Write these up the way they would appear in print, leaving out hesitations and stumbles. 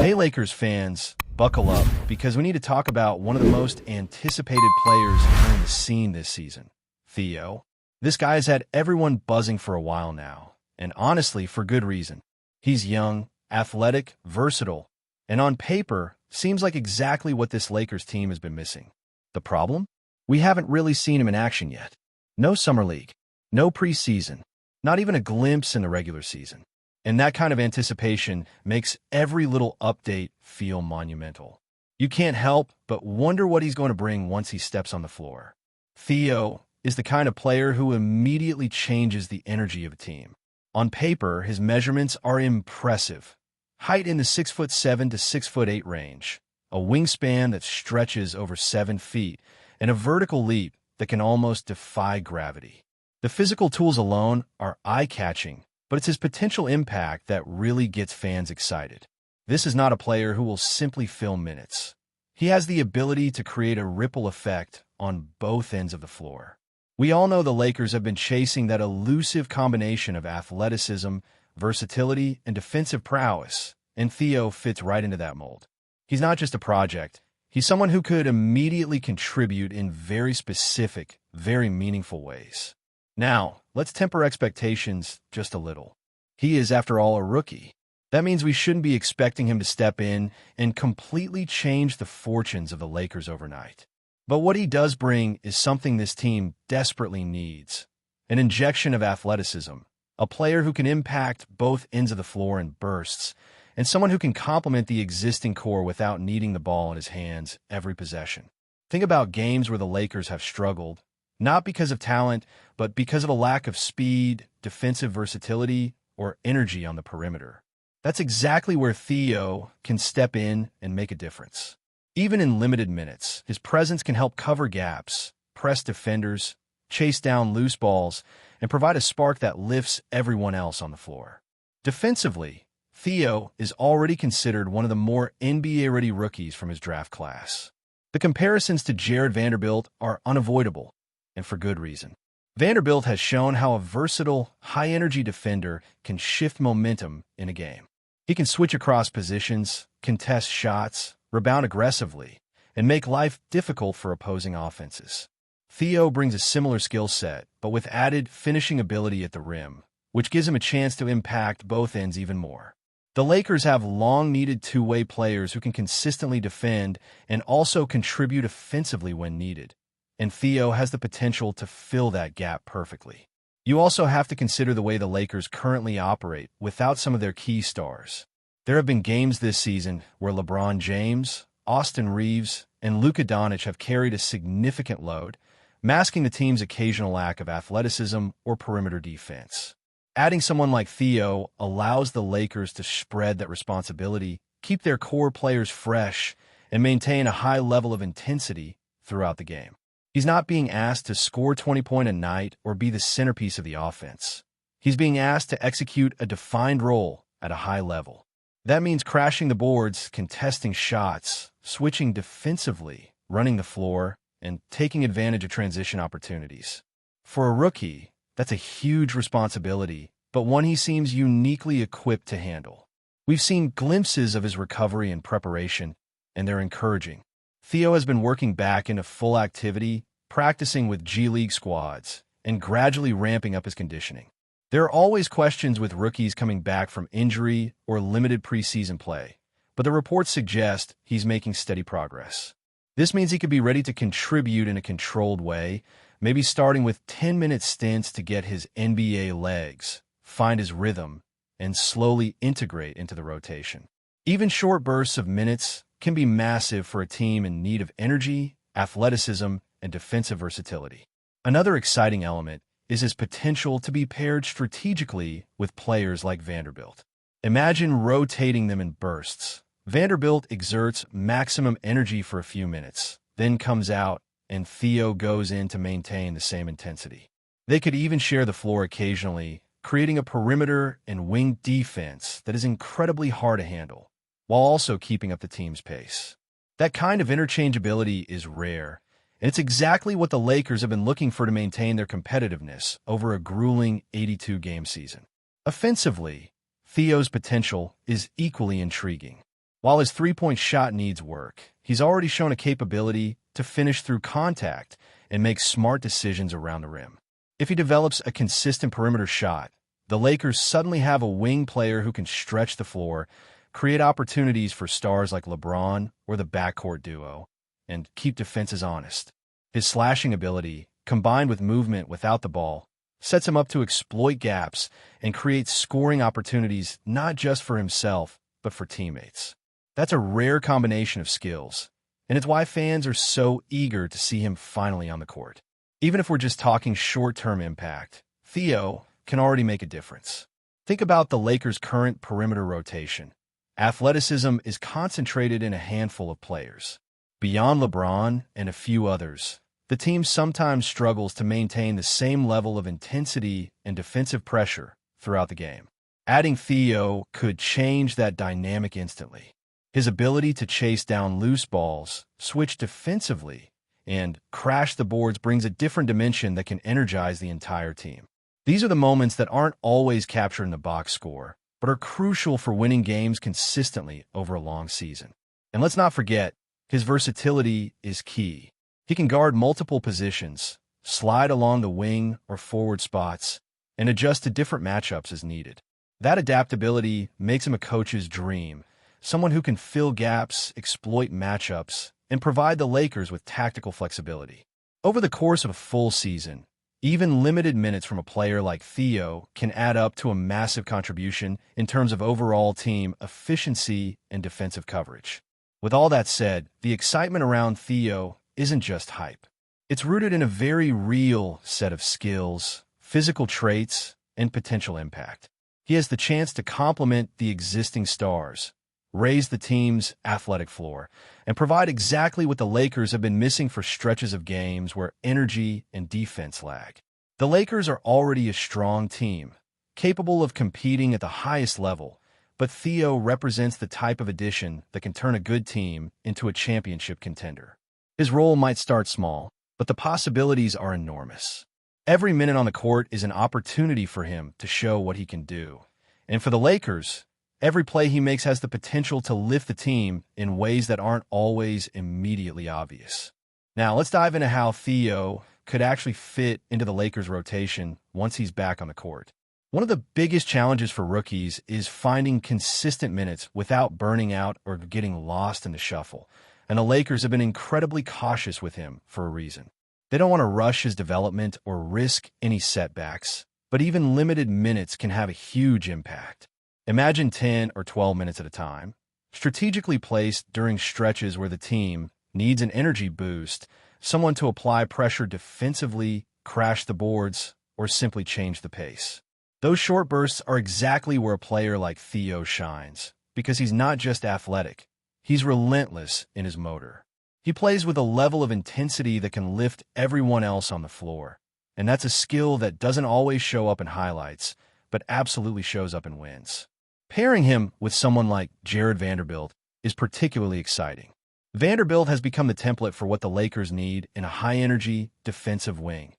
Hey Lakers fans, buckle up because we need to talk about one of the most anticipated players entering the scene this season, Theo. This guy has had everyone buzzing for a while now, and honestly, for good reason. He's young, athletic, versatile, and on paper, seems like exactly what this Lakers team has been missing. The problem? We haven't really seen him in action yet. No summer league, no preseason, not even a glimpse in the regular season. And that kind of anticipation makes every little update feel monumental. You can't help but wonder what he's going to bring once he steps on the floor. Theo is the kind of player who immediately changes the energy of a team. On paper, his measurements are impressive. Height in the 6'7" to 6'8" range, a wingspan that stretches over 7 feet, and a vertical leap that can almost defy gravity. The physical tools alone are eye-catching, but it's his potential impact that really gets fans excited. This is not a player who will simply fill minutes. He has the ability to create a ripple effect on both ends of the floor. We all know the Lakers have been chasing that elusive combination of athleticism, versatility, and defensive prowess, and Theo fits right into that mold. He's not just a project. He's someone who could immediately contribute in very specific, very meaningful ways. Now, let's temper expectations just a little. He is, after all, a rookie. That means we shouldn't be expecting him to step in and completely change the fortunes of the Lakers overnight. But what he does bring is something this team desperately needs: an injection of athleticism, a player who can impact both ends of the floor in bursts, and someone who can complement the existing core without needing the ball in his hands every possession. Think about games where the Lakers have struggled, not because of talent, but because of a lack of speed, defensive versatility, or energy on the perimeter. That's exactly where Theo can step in and make a difference. Even in limited minutes, his presence can help cover gaps, press defenders, chase down loose balls, and provide a spark that lifts everyone else on the floor. Defensively, Theo is already considered one of the more NBA-ready rookies from his draft class. The comparisons to Jared Vanderbilt are unavoidable, and for good reason. Vanderbilt has shown how a versatile, high-energy defender can shift momentum in a game. He can switch across positions, contest shots, rebound aggressively, and make life difficult for opposing offenses. Theo brings a similar skill set, but with added finishing ability at the rim, which gives him a chance to impact both ends even more. The Lakers have long needed two-way players who can consistently defend and also contribute offensively when needed, and Theo has the potential to fill that gap perfectly. You also have to consider the way the Lakers currently operate without some of their key stars. There have been games this season where LeBron James, Austin Reeves, and Luka Doncic have carried a significant load, masking the team's occasional lack of athleticism or perimeter defense. Adding someone like Theo allows the Lakers to spread that responsibility, keep their core players fresh, and maintain a high level of intensity throughout the game. He's not being asked to score 20 points a night or be the centerpiece of the offense. He's being asked to execute a defined role at a high level. That means crashing the boards, contesting shots, switching defensively, running the floor, and taking advantage of transition opportunities. For a rookie, that's a huge responsibility, but one he seems uniquely equipped to handle. We've seen glimpses of his recovery and preparation, and they're encouraging. Theo has been working back into full activity, practicing with G League squads, and gradually ramping up his conditioning. There are always questions with rookies coming back from injury or limited preseason play, but the reports suggest he's making steady progress. This means he could be ready to contribute in a controlled way, maybe starting with 10-minute stints to get his NBA legs, find his rhythm, and slowly integrate into the rotation. Even short bursts of minutes can be massive for a team in need of energy, athleticism, and defensive versatility. Another exciting element is his potential to be paired strategically with players like Vanderbilt. Imagine rotating them in bursts. Vanderbilt exerts maximum energy for a few minutes, then comes out, and Theo goes in to maintain the same intensity. They could even share the floor occasionally, creating a perimeter and wing defense that is incredibly hard to handle, while also keeping up the team's pace. That kind of interchangeability is rare, and it's exactly what the Lakers have been looking for to maintain their competitiveness over a grueling 82-game season. Offensively, Theo's potential is equally intriguing. While his three-point shot needs work, he's already shown a capability to finish through contact and make smart decisions around the rim. If he develops a consistent perimeter shot, the Lakers suddenly have a wing player who can stretch the floor, create opportunities for stars like LeBron or the backcourt duo, and keep defenses honest. His slashing ability, combined with movement without the ball, sets him up to exploit gaps and create scoring opportunities not just for himself, but for teammates. That's a rare combination of skills, and it's why fans are so eager to see him finally on the court. Even if we're just talking short-term impact, Theo can already make a difference. Think about the Lakers' current perimeter rotation. Athleticism is concentrated in a handful of players. Beyond LeBron and a few others, the team sometimes struggles to maintain the same level of intensity and defensive pressure throughout the game. Adding Theo could change that dynamic instantly. His ability to chase down loose balls, switch defensively, and crash the boards brings a different dimension that can energize the entire team. These are the moments that aren't always captured in the box score, but are crucial for winning games consistently over a long season. And let's not forget, his versatility is key. He can guard multiple positions, slide along the wing or forward spots, and adjust to different matchups as needed. That adaptability makes him a coach's dream, someone who can fill gaps, exploit matchups, and provide the Lakers with tactical flexibility. Over the course of a full season, even limited minutes from a player like Theo can add up to a massive contribution in terms of overall team efficiency and defensive coverage. With all that said, the excitement around Theo isn't just hype. It's rooted in a very real set of skills, physical traits, and potential impact. He has the chance to complement the existing stars, raise the team's athletic floor, and provide exactly what the Lakers have been missing for stretches of games where energy and defense lag. The Lakers are already a strong team, capable of competing at the highest level, but Theo represents the type of addition that can turn a good team into a championship contender. His role might start small, but the possibilities are enormous. Every minute on the court is an opportunity for him to show what he can do. And for the Lakers, every play he makes has the potential to lift the team in ways that aren't always immediately obvious. Now, let's dive into how Theo could actually fit into the Lakers' rotation once he's back on the court. One of the biggest challenges for rookies is finding consistent minutes without burning out or getting lost in the shuffle, and the Lakers have been incredibly cautious with him for a reason. They don't want to rush his development or risk any setbacks, but even limited minutes can have a huge impact. Imagine 10 or 12 minutes at a time, strategically placed during stretches where the team needs an energy boost, someone to apply pressure defensively, crash the boards, or simply change the pace. Those short bursts are exactly where a player like Theo shines, because he's not just athletic, he's relentless in his motor. He plays with a level of intensity that can lift everyone else on the floor, and that's a skill that doesn't always show up in highlights, but absolutely shows up in wins. Pairing him with someone like Jared Vanderbilt is particularly exciting. Vanderbilt has become the template for what the Lakers need in a high-energy defensive wing.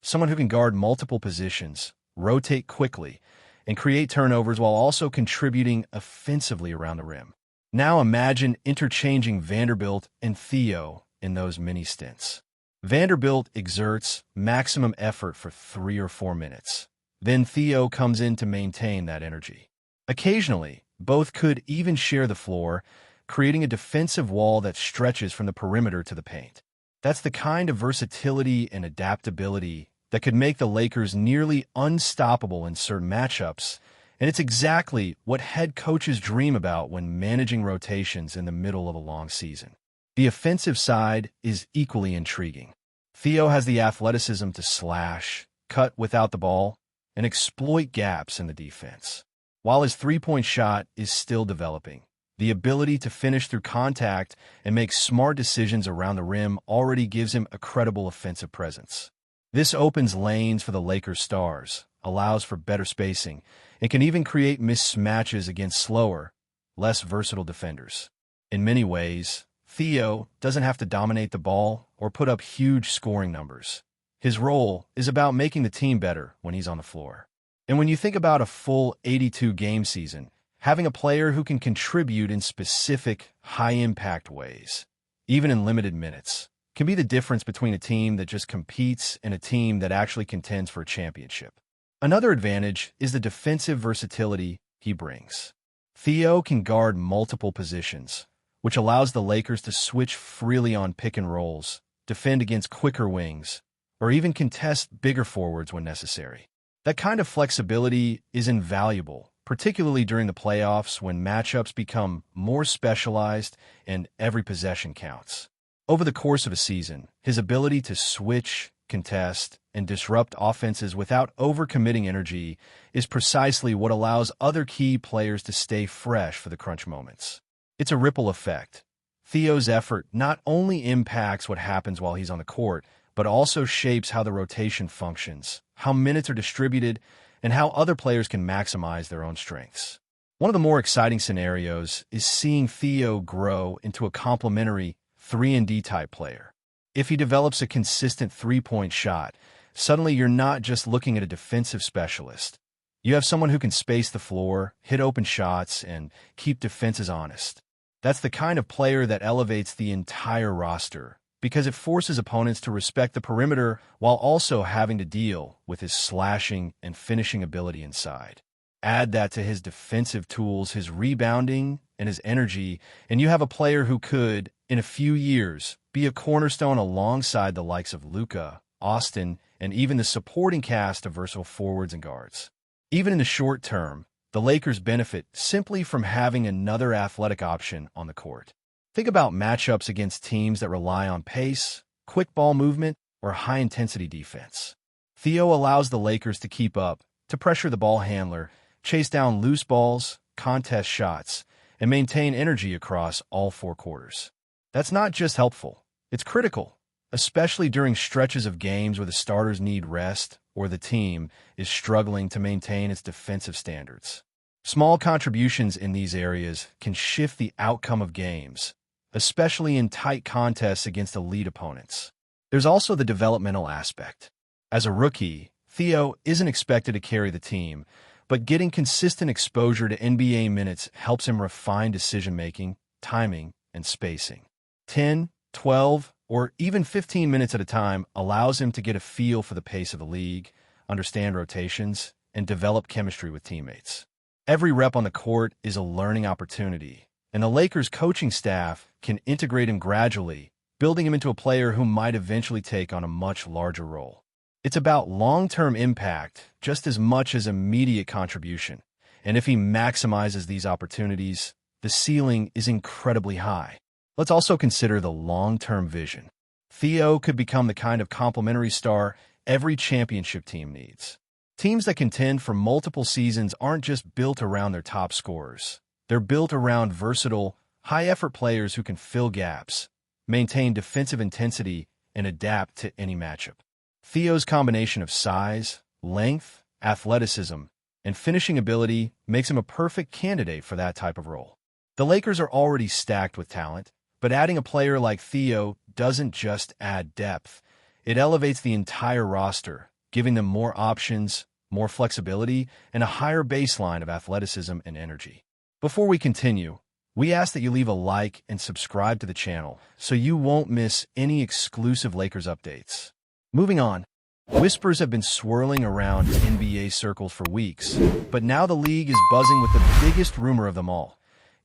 Someone who can guard multiple positions, rotate quickly, and create turnovers while also contributing offensively around the rim. Now imagine interchanging Vanderbilt and Theo in those mini stints. Vanderbilt exerts maximum effort for 3 or 4 minutes. Then Theo comes in to maintain that energy. Occasionally, both could even share the floor, creating a defensive wall that stretches from the perimeter to the paint. That's the kind of versatility and adaptability that could make the Lakers nearly unstoppable in certain matchups, and it's exactly what head coaches dream about when managing rotations in the middle of a long season. The offensive side is equally intriguing. Theo has the athleticism to slash, cut without the ball, and exploit gaps in the defense. While his three-point shot is still developing, the ability to finish through contact and make smart decisions around the rim already gives him a credible offensive presence. This opens lanes for the Lakers stars, allows for better spacing, and can even create mismatches against slower, less versatile defenders. In many ways, Theo doesn't have to dominate the ball or put up huge scoring numbers. His role is about making the team better when he's on the floor. And when you think about a full 82-game season, Having a player who can contribute in specific, high-impact ways, even in limited minutes, can be the difference between a team that just competes and a team that actually contends for a championship. Another advantage is the defensive versatility he brings. Theo can guard multiple positions, which allows the Lakers to switch freely on pick and rolls, defend against quicker wings, or even contest bigger forwards when necessary. That kind of flexibility is invaluable, particularly during the playoffs when matchups become more specialized and every possession counts. Over the course of a season, his ability to switch, contest, and disrupt offenses without overcommitting energy is precisely what allows other key players to stay fresh for the crunch moments. It's a ripple effect. Theo's effort not only impacts what happens while he's on the court, but also shapes how the rotation functions, how minutes are distributed, and how other players can maximize their own strengths. One of the more exciting scenarios is seeing Theo grow into a complementary 3-and-D type player. If he develops a consistent three-point shot, suddenly you're not just looking at a defensive specialist. You have someone who can space the floor, hit open shots, and keep defenses honest. That's the kind of player that elevates the entire roster, because it forces opponents to respect the perimeter while also having to deal with his slashing and finishing ability inside. Add that to his defensive tools, his rebounding, and his energy, and you have a player who could, in a few years, be a cornerstone alongside the likes of Luka, Austin, and even the supporting cast of versatile forwards and guards. Even in the short term, the Lakers benefit simply from having another athletic option on the court. Think about matchups against teams that rely on pace, quick ball movement, or high-intensity defense. Theo allows the Lakers to keep up, to pressure the ball handler, chase down loose balls, contest shots, and maintain energy across all four quarters. That's not just helpful, it's critical, especially during stretches of games where the starters need rest or the team is struggling to maintain its defensive standards. Small contributions in these areas can shift the outcome of games, especially in tight contests against elite opponents. There's also the developmental aspect. As a rookie, Theo isn't expected to carry the team, but getting consistent exposure to NBA minutes helps him refine decision-making, timing, and spacing. 10, 12, or even 15 minutes at a time allows him to get a feel for the pace of the league, understand rotations, and develop chemistry with teammates. Every rep on the court is a learning opportunity, and the Lakers coaching staff can integrate him gradually, building him into a player who might eventually take on a much larger role. It's about long-term impact just as much as immediate contribution, and if he maximizes these opportunities, the ceiling is incredibly high. Let's also consider the long-term vision. Theo could become the kind of complementary star every championship team needs. Teams that contend for multiple seasons aren't just built around their top scorers. They're built around versatile, high-effort players who can fill gaps, maintain defensive intensity, and adapt to any matchup. Theo's combination of size, length, athleticism, and finishing ability makes him a perfect candidate for that type of role. The Lakers are already stacked with talent, but adding a player like Theo doesn't just add depth. It elevates the entire roster, giving them more options, more flexibility, and a higher baseline of athleticism and energy. Before we continue, we ask that you leave a like and subscribe to the channel so you won't miss any exclusive Lakers updates. Moving on, whispers have been swirling around NBA circles for weeks, but now the league is buzzing with the biggest rumor of them all.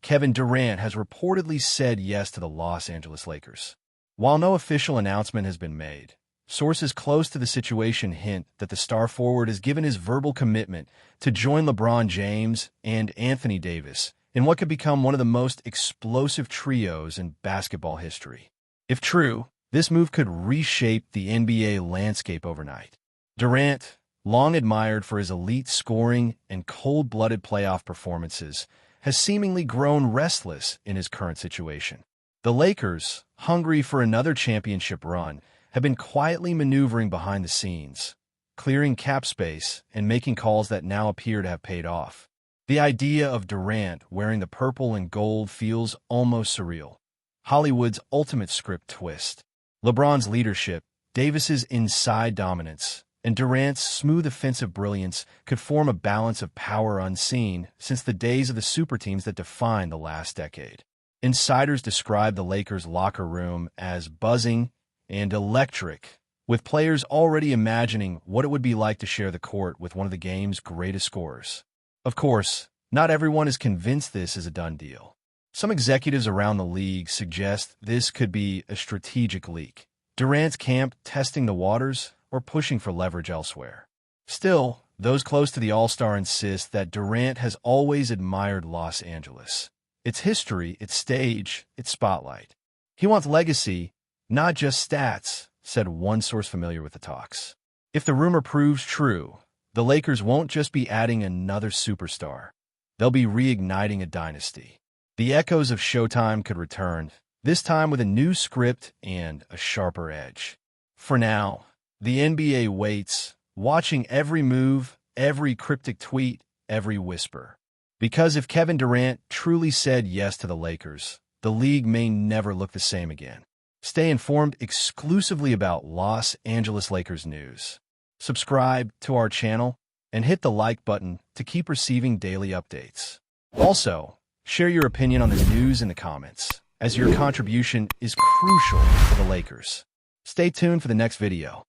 Kevin Durant has reportedly said yes to the Los Angeles Lakers. While no official announcement has been made, sources close to the situation hint that the star forward has given his verbal commitment to join LeBron James and Anthony Davis in what could become one of the most explosive trios in basketball history. If true, this move could reshape the NBA landscape overnight. Durant, long admired for his elite scoring and cold-blooded playoff performances, has seemingly grown restless in his current situation. The Lakers, hungry for another championship run, have been quietly maneuvering behind the scenes, clearing cap space and making calls that now appear to have paid off. The idea of Durant wearing the purple and gold feels almost surreal. Hollywood's ultimate script twist. LeBron's leadership, Davis's inside dominance, and Durant's smooth offensive brilliance could form a balance of power unseen since the days of the super teams that defined the last decade. Insiders describe the Lakers' locker room as buzzing and electric, with players already imagining what it would be like to share the court with one of the game's greatest scorers. Of course, not everyone is convinced this is a done deal. Some executives around the league suggest this could be a strategic leak, Durant's camp testing the waters or pushing for leverage elsewhere. Still, those close to the All-Star insist that Durant has always admired Los Angeles, its history, its stage, its spotlight. He wants legacy, not just stats, said one source familiar with the talks. If the rumor proves true, the Lakers won't just be adding another superstar. They'll be reigniting a dynasty. The echoes of Showtime could return, this time with a new script and a sharper edge. For now, the NBA waits, watching every move, every cryptic tweet, every whisper. Because if Kevin Durant truly said yes to the Lakers, the league may never look the same again. Stay informed exclusively about Los Angeles Lakers news. Subscribe to our channel and hit the like button to keep receiving daily updates. Also, share your opinion on the news in the comments, as your contribution is crucial for the Lakers. Stay tuned for the next video.